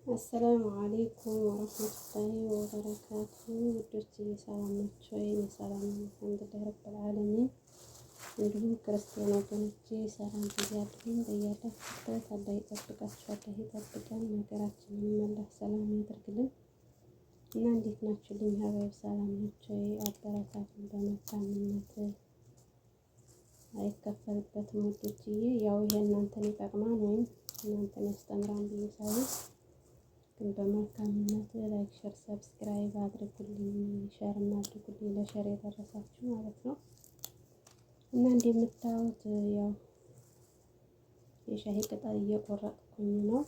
አሰላሙ አሌይኩም ወረህመቱላሂ ወበረካቱ። ውዶች ሰላም ናቸው? የሰላም አልሐምዱሊላህ ረብል ዓለሚን። እንዲሁም ክርስቲያን ወገኖቼ ሰላም ብያለሁኝ። በያላችሁበት አላህ ይጠብቃችሁ፣ አላህ ይጠብቀን፣ ሀገራችንን አላህ ሰላም ያደርግልን እና እንዴት ናችሁልኝ? ሀባይብ ሰላም ናቸው? አበረታቱን። በመልካምነት አይከፈልበትም ውዶችዬ። ያው ይሄ እናንተን ይጠቅማል ወይም እናንተን ያስተምራል ብዬ ሳይሆን ግን በመልካምነት ላይክ፣ ሸር፣ ሰብስክራይብ አድርጉልኝ፣ ሸር አድርጉልኝ ለሸር የደረሳችሁ ማለት ነው። እና እንደምታዩት ያው የሻይ ቅጠል እየቆረጥኩኝ ነው።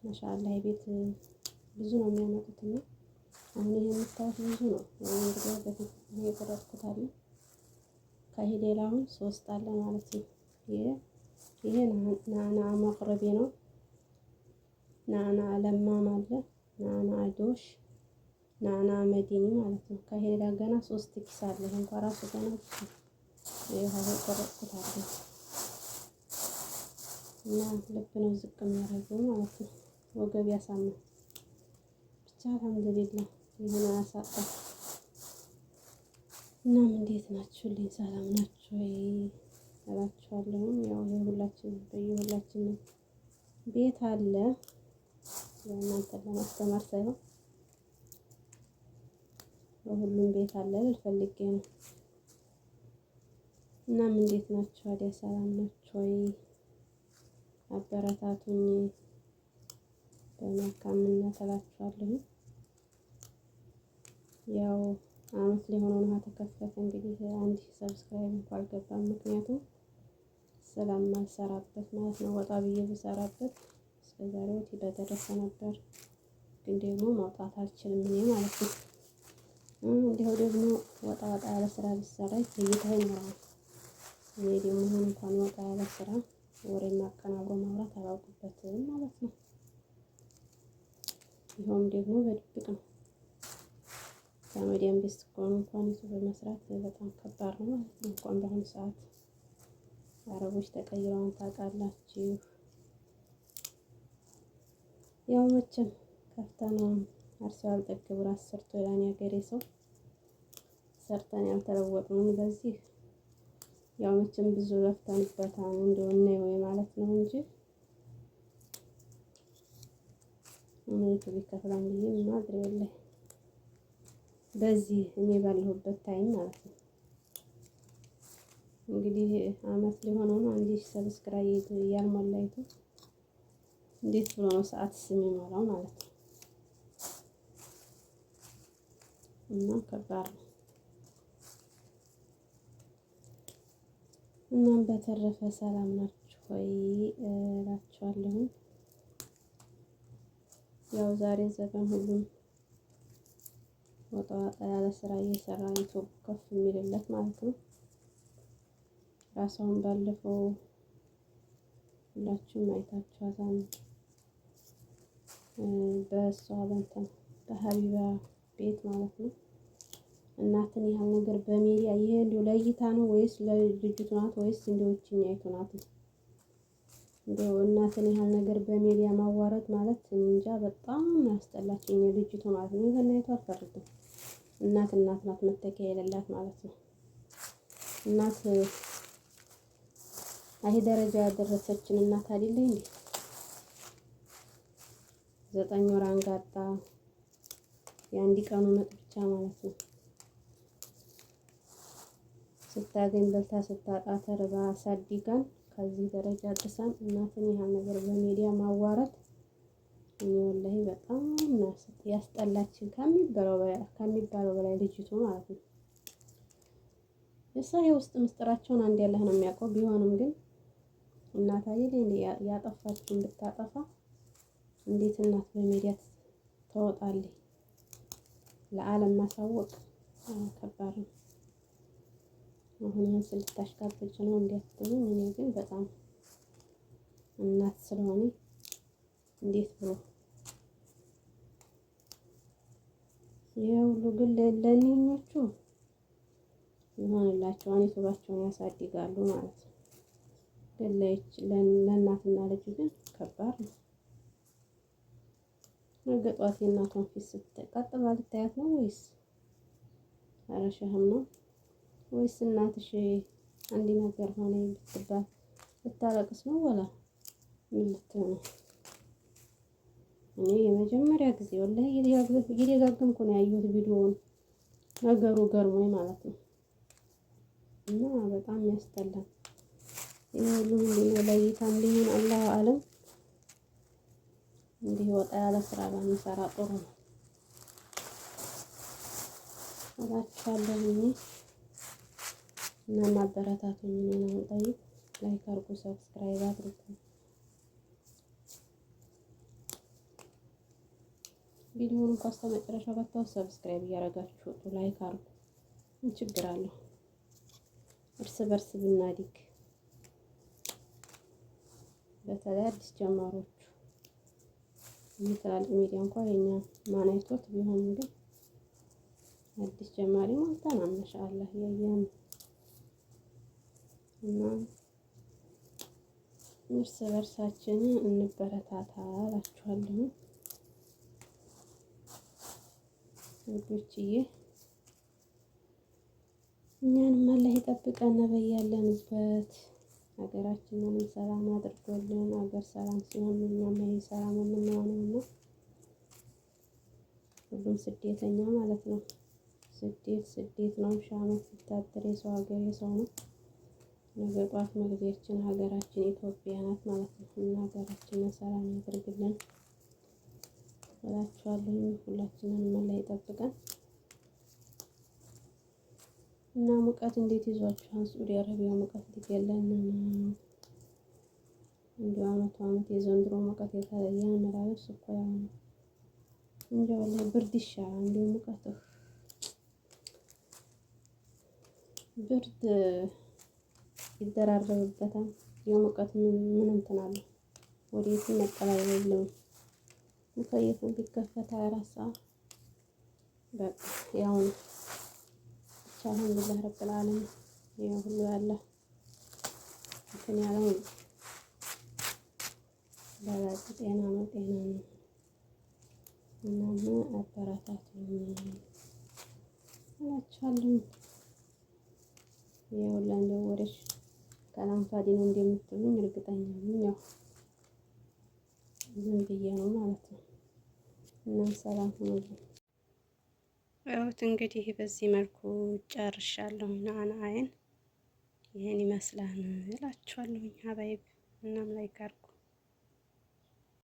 ማሻአላህ ቤት ብዙ ነው የሚያመጡት እና አሁን ይሄ የምታዩት ብዙ ነው። እንግዲህ በፊት እየቆረጥኩት አለ ከይሄ ሌላውን 3 አለ ማለት ነው። ይሄ ናና መቅረቤ ነው። ናና ለማም አለ፣ ናና ዶሽ፣ ናና መዲኒ ማለት ነው። ከሄዳ ገና 3 ኪስ አለ። እንኳን ራሱ ገና ይሄው ቆረጥኩት አለ እና ልብ ነው ዝቅ የሚያደርገው ማለት ነው። ወገብ ያሳምናል። ብቻ አልሐምዱሊላህ ይሄን አሳጣ። እናም እንዴት ናችሁልኝ? ሰላም ናችሁ ወይ እላችኋለሁ። ያው የሁላችን በየሁላችን ቤት አለ ለእናንተ ለማስተማር ሳይሆን በሁሉም ቤት አለ ልፈልጌ ነው። እናም እንዴት ናችሁ? ወዲያ ሰላም ናችሁ ወይ? አበረታቱኝ በመልካምነት እላችኋለሁ። ያው አመት ሊሆነው ነው ተከፈተ። እንግዲህ 1000 ሰብስክራይብ እንኳን አልገባም። ምክንያቱም ስለማልሰራበት ማለት ነው። ወጣ ብዬ ብሰራበት እስከዛሬው በደረሰ ነበር። ግን ደግሞ ማውጣት አልችልም እኔ ማለት ነው። እንዲያው ደግሞ ወጣ ያለ ስራ ቢሰራ እይታ ይኖራል። እኔ ደግሞ ምን እንኳን ወጣ ያለ ስራ ወሬ ማቀናበሩ ማውራት አላውቅበትም ማለት ነው። ይኸውም ደግሞ በድብቅ ነው። ከመዲያም ቤት ከሆነ እንኳን ዩቲዩብ መስራት በጣም ከባድ ነው ማለት ነው። እንኳን በአሁኑ ሰዓት አረቦች ተቀይረውን ታውቃላችሁ። ያው መቼም ከፍተነው አርሰው ያልጠገቡ ራስ ሰርቶ ይላል ያገሬ ሰው። ሰርተን ያልተለወጥነው በዚህ ያው መቼም ብዙ ለፍተንበታል እንደው ነው ማለት ነው እንጂ እኔቱ ቢከፍላም ብዬ ማድረግ የለ በዚህ እኔ ባለሁበት ታይም ማለት ነው። እንግዲህ አመት ሊሆነው ነው 1000 ሰብስክራይብ ያልሞላይቱ እንዴት ብሎ ነው ሰዓት የሚሞላው ማለት ነው። እና ከባድ ነው። እናም በተረፈ ሰላም ናችሁ ወይ እላችኋለሁ። ያው ዛሬ ዘፈን ሁሉም ወጣ ያለ ስራ እየሰራ ዩቲዩብ ከፍ የሚልለት ማለት ነው። ራሷን ባለፈው ሁላችሁም አይታችኋታል። በእሷ በእንትን በሀቢባ ቤት ማለት ነው። እናትን ያህል ነገር በሚዲያ ይሄ እንደው ለእይታ ነው ወይስ ለልጅቱ ናት ወይስ እንደውችኛይቱ ናት? እንደው እናትን ያህል ነገር በሚዲያ ማዋረድ ማለት እንጃ በጣም ያስጠላችኝ ልጅቱ ማለት ነው። ይሄን አልፈርድም። እናት ናት መተኪያ የሌላት ማለት ነው። እናት አይ ደረጃ ያደረሰችን እናት አይደለ እንዴ? 9 ወር አንጋጣ የአንድ ቀኑ ምጥ ብቻ ማለት ነው። ስታገኝ በልታ ስታጣ ተርባ አሳድጋን ከዚህ ደረጃ አድርሳን እናትን ያህል ነገር በሚዲያ ማዋረድ እኔ ወላሂ በጣም ያስጠላችን ከሚባለው በላይ ልጅቱ ማለት ነው። የሰው የውስጥ ምስጢራቸውን አንድ ያለህ ነው የሚያውቀው። ቢሆንም ግን እናት አይደል ያጠፋችን ብታጠፋ እንዴት እናት በሚዲያ ተወጣለች? ለዓለም ማሳወቅ ከባድ ነው። አሁን ምን ስልታሽቃበጭ ነው እንዲያትሉኝ። እኔ ግን በጣም እናት ስለሆነ እንዴት ብሎ ሁሉ ግን ለእነኞቹ ይሆንላቸዋል፣ ዩቲዩባቸውን ያሳድጋሉ ማለት ነው። ግን ለእናትና ልጅ ግን ከባድ ነው። ነገ ጧት የእናቷን ፊት ስትቀጥ ባልታያት ነው ወይስ አረሻህም ነው ወይስ እናትሽ አንድ ነገር ሆነ ብትባል ልታለቅስ ነው ወላ ምን ልትሆን ነው? እኔ የመጀመሪያ ጊዜ ወላሂ እየደጋገምኩ ነው ያየሁት ቪዲዮውን ነገሩ ገርሞኝ ማለት ነው። እና በጣም ያስጠላል። ይሄ ሁሉ ምንድነው ለይታም ሊሆን አላህ አለም። እንዲህ ወጣ ያለ ስራ ባንሰራ ጥሩ ነው እላችኋለሁ። እና ማበረታቱኝ ነው የምጠይቅ። ላይክ አድርጉ፣ ሰብስክራይብ አድርጉ። ቪዲዮውን እንኳን እስከመጨረሻው ባታው ሰብስክራይብ እያደረጋችሁ ወጡ፣ ላይክ አድርጉ። ምን ችግር አለው? እርስ በርስ ብናድግ በተለይ አዲስ ጀማሮቹ ትላልቅ ሚዲያ እንኳን የኛ ማን አይቶት ቢሆንም ግን አዲስ ጀማሪ ሞልተናል ማሻአላህ ያየን እና እርስ በርሳችን እንበረታታ እላችኋለሁ ውዶችዬ። እኛንም አላህ ይጠብቀን በያለንበት። ሀገራችንን ሰላም አድርጎልን፣ ሀገር ሰላም ሲሆን እኛም ሰላም የምንሆነው ነው። ሁሉም ስደተኛ ማለት ነው። ስደት ነው። ሺህ ዓመት ቢታጠር የሰው ሀገር የሰው ነው። ነገ ጧት መግቢያችን ሀገራችን ኢትዮጵያ ናት ማለት ነው። እና ሀገራችንን ሰላም ያደርግልን እላችኋለሁ። ሁላችንንም አላህ ይጠብቀን። እና ሙቀት እንዴት ይዟችኋል? ሳዑዲ አረቢያ ሙቀት ሊገለን ነው። እንደው አመት የዘንድሮ ሙቀት የተለየ ነው እንላለን። እኮ ያው ነው እንጂ ወላሂ ብርድ ይሻላል። እንደው ሙቀት ብርድ ይደራረብበታል። የሙቀት ምን እንትን አለው? ወዴትም መጠለያ የለውም። ሙከየፉን ቢከፈት 24 ሰዓት በቃ ያው ነው። አልሐምዱሊላህ ረብል ዓለሚን ይሄ ሁሉ ያለ እንትን ያለው በላጭ ጤና ነው። ጤና ነው። እናም አበረታቱኝ እላችኋለሁ። ይሄ ሁሉ እንደው ወደሽ ከላምፋዲ ነው እንደምትሉኝ እርግጠኛ ነኝ። ያው ዝም ብዬ ነው ማለት ነው። እናም ሰላም ሁኑልኝ። ያውት እንግዲህ በዚህ መልኩ ጨርሻለሁ። ናናዬን ይሄን ይመስላል እላችኋለሁ። ሀባይብ እናም ላይክ አድርጉ።